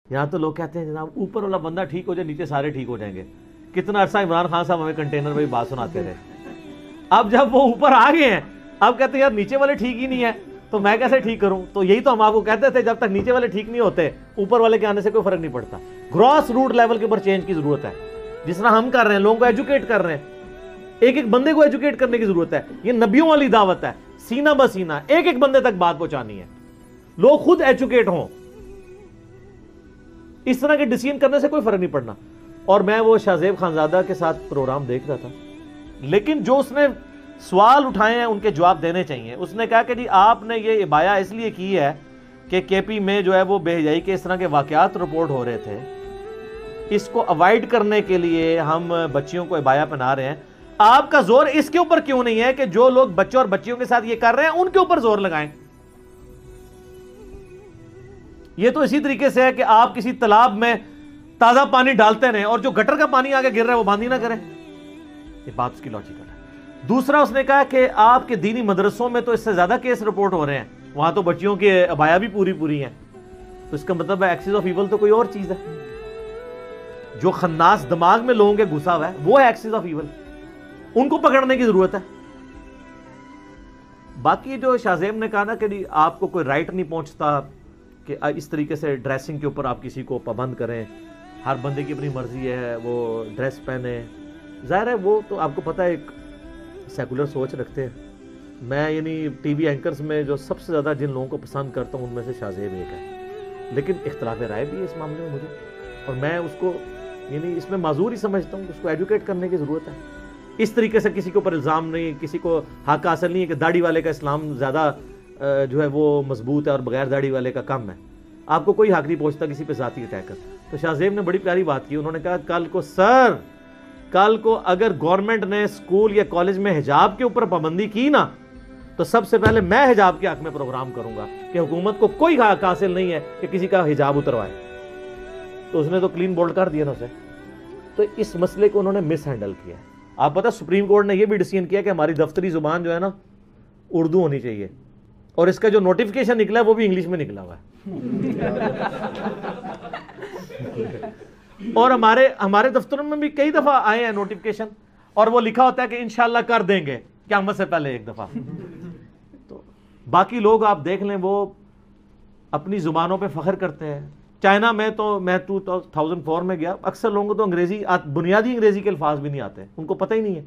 یہاں تو لوگ کہتے ہیں جناب اوپر والا بندہ ٹھیک ہو جائے نیچے سارے ٹھیک ہو جائیں گے. کتنا عرصہ عمران خان صاحب ہمیں کنٹینر میں بات سناتے رہے. اب جب وہ اوپر آ گئے ہیں اب کہتے ہیں یار نیچے والے ٹھیک ہی نہیں ہے تو میں کیسے ٹھیک کروں. تو یہی تو ہم آپ کو کہتے تھے جب تک نیچے والے ٹھیک نہیں ہوتے اوپر والے کے آنے سے کوئی فرق نہیں پڑتا. گراس روٹ لیول کے اوپر چینج کی ضرورت ہے, جس طرح ہم کر رہے ہیں, لوگوں کو ایجوکیٹ کر رہے ہیں. ایک ایک بندے کو ایجوکیٹ کرنے کی ضرورت ہے. یہ نبیوں والی دعوت ہے, سینہ بسینہ ایک ایک بندے تک بات پہنچانی ہے, لوگ خود ایجوکیٹ ہوں. اس طرح کے ڈیسیژن کرنے سے کوئی فرق نہیں پڑنا. اور میں وہ شاہ زیب خانزادہ کے ساتھ پروگرام دیکھ رہا تھا, لیکن جو اس نے سوال اٹھائے ہیں ان کے جواب دینے چاہیے. اس نے کہا کہ جی آپ نے یہ ابایا اس لیے کی ہے کہ کے پی میں جو ہے وہ بے حیائی کے اس طرح کے واقعات رپورٹ ہو رہے تھے, اس کو اوائڈ کرنے کے لیے ہم بچیوں کو ابایا پہنا رہے ہیں. آپ کا زور اس کے اوپر کیوں نہیں ہے کہ جو لوگ بچوں اور بچیوں کے ساتھ یہ کر رہے ہیں ان کے اوپر زور لگائیں. یہ تو اسی طریقے سے ہے کہ آپ کسی تالاب میں تازہ پانی ڈالتے رہیں اور جو گٹر کا پانی آگے گر رہا ہے وہ بند ہی نہ کریں. یہ بات اس کی لاجیکل ہے. دوسرا اس نے کہا کہ آپ کے دینی مدرسوں میں تو اس سے زیادہ کیس رپورٹ ہو رہے ہیں, وہاں تو بچیوں کے ابایا بھی پوری ہیں. تو اس کا مطلب ہے ایکسس آف ایول تو کوئی اور چیز ہے. جو خناس دماغ میں لوگوں کے گھسا ہوا ہے وہ ہے ایکسس آف ایول, ان کو پکڑنے کی ضرورت ہے. باقی جو شاہ زیب نے کہا نا کہ آپ کو کوئی رائٹ نہیں پہنچتا کہ اس طریقے سے ڈریسنگ کے اوپر آپ کسی کو پابند کریں, ہر بندے کی اپنی مرضی ہے وہ ڈریس پہنے. ظاہر ہے وہ تو آپ کو پتہ ہے ایک سیکولر سوچ رکھتے ہیں. میں یعنی ٹی وی اینکرز میں جو سب سے زیادہ جن لوگوں کو پسند کرتا ہوں ان میں سے شاہ زیب ایک ہے, لیکن اختلاف رائے بھی ہے اس معاملے میں مجھے, اور میں اس کو یعنی اس میں معذور ہی سمجھتا ہوں. اس کو ایجوکیٹ کرنے کی ضرورت ہے. اس طریقے سے کسی کے اوپر الزام نہیں, کسی کو حق حاصل نہیں ہے کہ داڑھی والے کا اسلام زیادہ جو ہے وہ مضبوط ہے اور بغیر داڑھی والے کا کم ہے. آپ کو کوئی حق نہیں پہنچتا کسی پہ ذاتی اٹیک کر. تو شاہ زیب نے بڑی پیاری بات کی. انہوں نے کہا کل کو اگر گورنمنٹ نے اسکول یا کالج میں حجاب کے اوپر پابندی کی نا تو سب سے پہلے میں حجاب کے حق میں پروگرام کروں گا کہ حکومت کو کوئی حق حاصل نہیں ہے کہ کسی کا حجاب اتروائے. تو اس نے تو کلین بولڈ کر دیا نا اسے. تو اس مسئلے کو انہوں نے مس ہینڈل کیا. آپ پتہ سپریم کورٹ نے یہ بھی ڈیسیژن کیا کہ ہماری دفتری زبان جو ہے نا اردو ہونی چاہیے, اور اس کا جو نوٹیفکیشن نکلا ہے وہ بھی انگلش میں نکلا ہوا ہے. اور ہمارے دفتروں میں بھی کئی دفعہ آئے ہیں نوٹیفکیشن اور وہ لکھا ہوتا ہے کہ انشاءاللہ کر دیں گے قیامت سے پہلے ایک دفعہ. تو باقی لوگ آپ دیکھ لیں وہ اپنی زبانوں پہ فخر کرتے ہیں. چائنا میں 2004 میں گیا, اکثر لوگوں کو تو بنیادی انگریزی کے الفاظ بھی نہیں آتے, ان کو پتہ ہی نہیں ہے.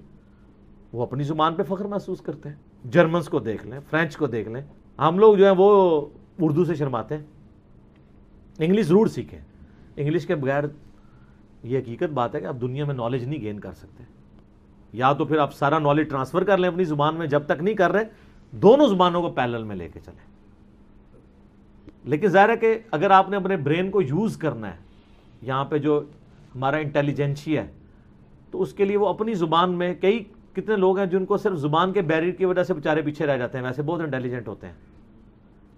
وہ اپنی زبان پہ فخر محسوس کرتے ہیں. جرمنس کو دیکھ لیں, فرینچ کو دیکھ لیں. ہم لوگ جو ہیں وہ اردو سے شرماتے ہیں. انگلش ضرور سیکھیں. انگلش کے بغیر یہ حقیقت بات ہے کہ آپ دنیا میں نالج نہیں گین کر سکتے. یا تو پھر آپ سارا نالج ٹرانسفر کر لیں اپنی زبان میں, جب تک نہیں کر رہے دونوں زبانوں کو پیرلل میں لے کے چلیں. لیکن ظاہر ہے کہ اگر آپ نے اپنے برین کو یوز کرنا ہے, یہاں پہ جو ہمارا انٹیلیجنشیا ہے, تو اس کے لیے وہ اپنی زبان میں کتنے لوگ ہیں جن کو صرف زبان کے بیریئر کی وجہ سے بیچارے پیچھے رہ جاتے ہیں, ویسے بہت انٹیلیجنٹ ہوتے ہیں,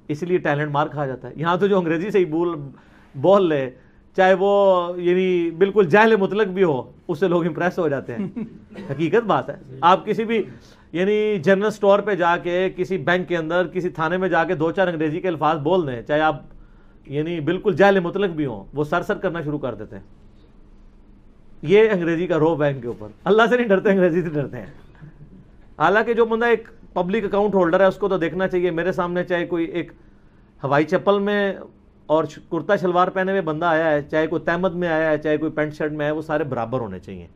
اس لیے ٹیلنٹ مار کھا جاتا ہے. یہاں تو جو انگریزی سے ہی بول لے, چاہے وہ یعنی بالکل جاہل مطلق بھی ہو, اس سے لوگ امپریس ہو جاتے ہیں. حقیقت بات ہے. آپ کسی بھی یعنی جنرل سٹور پہ جا کے, کسی بینک کے اندر, کسی تھانے میں جا کے 2-4 انگریزی کے الفاظ بول دیں, چاہے آپ یعنی بالکل جاہل مطلق بھی ہوں, وہ سر کرنا شروع کر دیتے ہیں. یہ انگریزی کا روب ہے ان کے اوپر. اللہ سے نہیں ڈرتے, انگریزی سے ڈرتے ہیں. حالانکہ جو بندہ ایک پبلک اکاؤنٹ ہولڈر ہے اس کو تو دیکھنا چاہیے, میرے سامنے چاہے کوئی ایک ہوائی چپل میں اور کرتا شلوار پہنے ہوئے بندہ آیا ہے, چاہے کوئی تہمت میں آیا ہے, چاہے کوئی پینٹ شرٹ میں ہے, وہ سارے برابر ہونے چاہیے.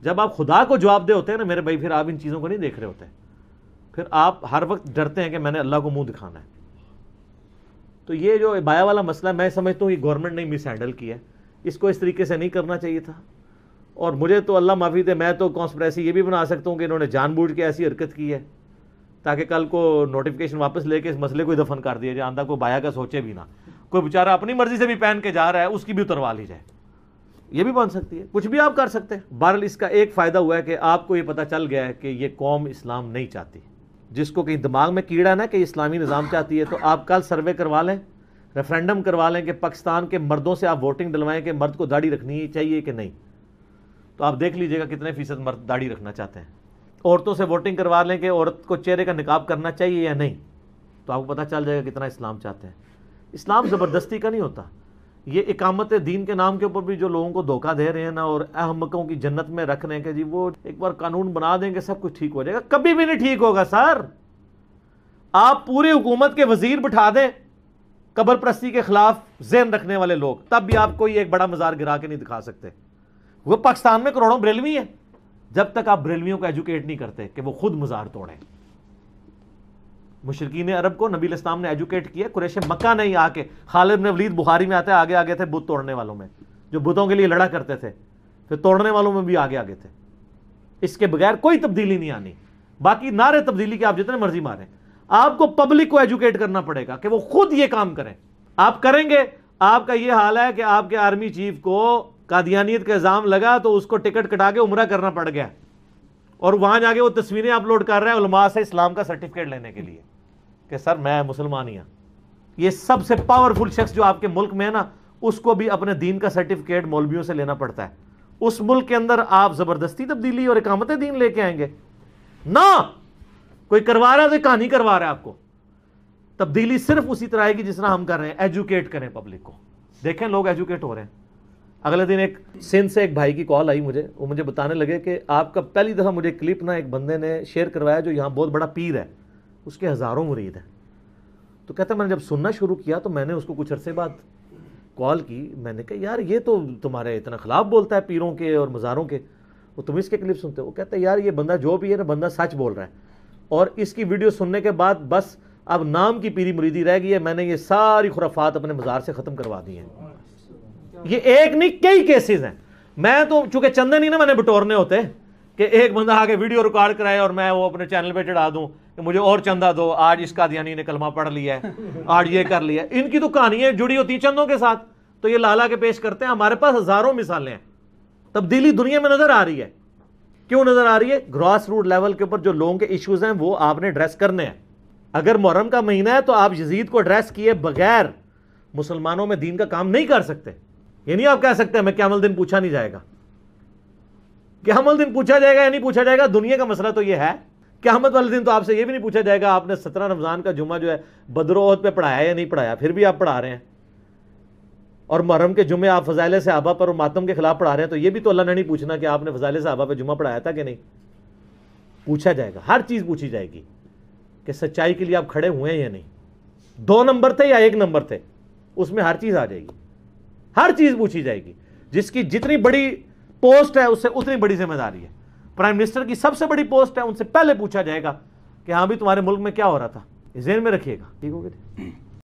جب آپ خدا کو جواب دے ہوتے ہیں نا میرے بھائی, پھر آپ ان چیزوں کو نہیں دیکھ رہے ہوتے. پھر آپ ہر وقت ڈرتے ہیں کہ میں نے اللہ کو منہ دکھانا ہے. تو یہ جو ابایا والا مسئلہ میں سمجھتا ہوں یہ گورنمنٹ نے مس ہینڈل کیا ہے. اس کو اس طریقے سے نہیں کرنا چاہیے تھا. اور مجھے تو اللہ معافی دے, میں تو کانسپریسی یہ بھی بنا سکتا ہوں کہ انہوں نے جان بوجھ کے ایسی حرکت کی ہے تاکہ کل کو نوٹیفکیشن واپس لے کے اس مسئلے کو دفن کر دیا جائے, آندہ کوئی بایا کا سوچے بھی نہ. کوئی بیچارہ اپنی مرضی سے بھی پہن کے جا رہا ہے, اس کی بھی اتروا لی جائے. یہ بھی بن سکتی ہے, کچھ بھی آپ کر سکتے ہیں. بہرحال اس کا ایک فائدہ ہوا ہے کہ آپ کو یہ پتہ چل گیا ہے کہ یہ قوم اسلام نہیں چاہتی. جس کو کہیں دماغ میں کیڑا نا کہ اسلامی نظام چاہتی ہے, تو آپ کل سروے کروا لیں, ریفرینڈم کروا لیں کہ پاکستان کے مردوں سے آپ ووٹنگ دلوائیں کہ مرد کو داڑھی رکھنی چاہیے کہ نہیں. تو آپ دیکھ لیجئے گا کتنے فیصد مرد داڑھی رکھنا چاہتے ہیں. عورتوں سے ووٹنگ کروا لیں کہ عورت کو چہرے کا نقاب کرنا چاہیے یا نہیں, تو آپ کو پتہ چل جائے گا کتنا اسلام چاہتے ہیں. اسلام زبردستی کا نہیں ہوتا. یہ اقامت دین کے نام کے اوپر بھی جو لوگوں کو دھوکہ دے رہے ہیں نا اور احمقوں کی جنت میں رکھ رہے ہیں کہ جی وہ ایک بار قانون بنا دیں گے سب کچھ ٹھیک ہو جائے گا، کبھی بھی نہیں ٹھیک ہوگا سر. آپ پوری حکومت کے وزیر بٹھا دیں قبر پرستی کے خلاف ذہن رکھنے والے لوگ، تب بھی آپ کوئی ایک بڑا مزار گرا کے نہیں دکھا سکتے. وہ پاکستان میں کروڑوں بریلوی ہیں، جب تک آپ بریلویوں کو ایجوکیٹ نہیں کرتے کہ وہ خود مزار توڑیں. مشرکین عرب کو نبی علیہ السلام نے ایجوکیٹ کیا، قریش مکہ نے ہی آ کے، خالد بن ولید بخاری میں آتے آگے آگے تھے بت توڑنے والوں میں، جو بتوں کے لیے لڑا کرتے تھے، پھر توڑنے والوں میں بھی آگے آگے تھے. اس کے بغیر کوئی تبدیلی نہیں آنی. باقی نعرے تبدیلی کے آپ جتنے مرضی ماریں، آپ کو پبلک کو ایجوکیٹ کرنا پڑے گا کہ وہ خود یہ کام کریں. آپ کریں گے. آپ کا یہ حال ہے کہ آپ کے آرمی چیف کو قادیانیت کا الزام لگا تو اس کو ٹکٹ کٹا کے عمرہ کرنا پڑ گیا، اور وہاں جا کے وہ تصویریں اپلوڈ کر رہا ہے علماء سے اسلام کا سرٹیفکیٹ لینے کے لیے کہ سر میں مسلمان ہی ہوں. یہ سب سے پاورفل شخص جو آپ کے ملک میں ہے نا، اس کو بھی اپنے دین کا سرٹیفکیٹ مولویوں سے لینا پڑتا ہے. اس ملک کے اندر آپ زبردستی تبدیلی اور اقامت دین لے کے آئیں گے نہ. کوئی کروا رہا ہے تو کہانی کروا رہا ہے آپ کو. تبدیلی صرف اسی طرح آئے گی جس طرح ہم کر رہے ہیں، ایجوکیٹ کریں پبلک کو. دیکھیں لوگ ایجوکیٹ ہو رہے ہیں. اگلے دن ایک سندھ سے ایک بھائی کی کال آئی مجھے، وہ مجھے بتانے لگے کہ آپ کا پہلی دفعہ مجھے کلپ نا ایک بندے نے شیئر کروایا جو یہاں بہت بڑا پیر ہے، اس کے ہزاروں مرید ہیں. تو کہتا ہے میں نے جب سننا شروع کیا تو میں نے اس کو کچھ عرصے بعد کال کی، میں نے کہا یار یہ تو تمہارے اتنا خلاف بولتا ہے پیروں کے اور مزاروں کے، وہ تم اس کے کلپ سنتے ہو. وہ کہتا ہے یار یہ بندہ جو بھی ہے نا بندہ سچ بول رہا ہے، اور اس کی ویڈیو سننے کے بعد بس اب نام کی پیری مریدی رہ گئی ہے، میں نے یہ ساری خرافات اپنے مزار سے ختم کروا دی ہیں. یہ ایک نہیں کئی کیسز ہیں. میں تو چونکہ چندے نہیں نا میں نے بٹورنے ہوتے کہ ایک بندہ آگے ویڈیو ریکارڈ کرائے اور میں وہ اپنے چینل پہ چڑھا دوں کہ مجھے اور چندہ دو، آج اس قادیانی نے کلمہ پڑھ لیا ہے، آج یہ کر لیا. ان کی تو کہانیاں جڑی ہوتی ہیں چندوں کے ساتھ، تو یہ لالا کے پیش کرتے ہیں. ہمارے پاس ہزاروں مثالیں ہیں. تبدیلی دنیا میں نظر آ رہی ہے. کیوں نظر آ رہی ہے؟ گراس روٹ لیول کے اوپر جو لوگوں کے ایشوز ہیں وہ آپ نے ایڈریس کرنے ہیں. اگر محرم کا مہینہ ہے تو آپ یزید کو ایڈریس کیے بغیر مسلمانوں میں دین کا کام نہیں کر سکتے. یہ نہیں آپ کہہ سکتے میں قیامت دن پوچھا نہیں جائے گا. قیامت دن پوچھا جائے گا یا نہیں پوچھا جائے گا، دنیا کا مسئلہ تو یہ ہے. قیامت والے دن تو آپ سے یہ بھی نہیں پوچھا جائے گا آپ نے 17 رمضان کا جمعہ جو ہے بدر و احد پہ پڑھایا یا نہیں پڑھایا، پھر بھی آپ پڑھا رہے ہیں. اور محرم کے جمعے آپ فضائل صحابہ پر اور ماتم کے خلاف پڑھا رہے ہیں، تو یہ بھی تو اللہ نے نہیں پوچھنا کہ آپ نے فضائل صحابہ پہ جمعہ پڑھایا تھا کہ نہیں. پوچھا جائے گا، ہر چیز پوچھی جائے گی کہ سچائی کے لیے آپ کھڑے ہوئے ہیں یا نہیں، 2 نمبر تھے یا 1 نمبر تھے، اس میں ہر چیز آ جائے گی. ہر چیز پوچھی جائے گی. جس کی جتنی بڑی پوسٹ ہے اس سے اتنی بڑی ذمہ داری ہے. پرائم منسٹر کی سب سے بڑی پوسٹ ہے، ان سے پہلے پوچھا جائے گا کہ ہاں بھی تمہارے ملک میں کیا ہو رہا تھا. ذہن میں رکھیے گا. ٹھیک ہو گیا.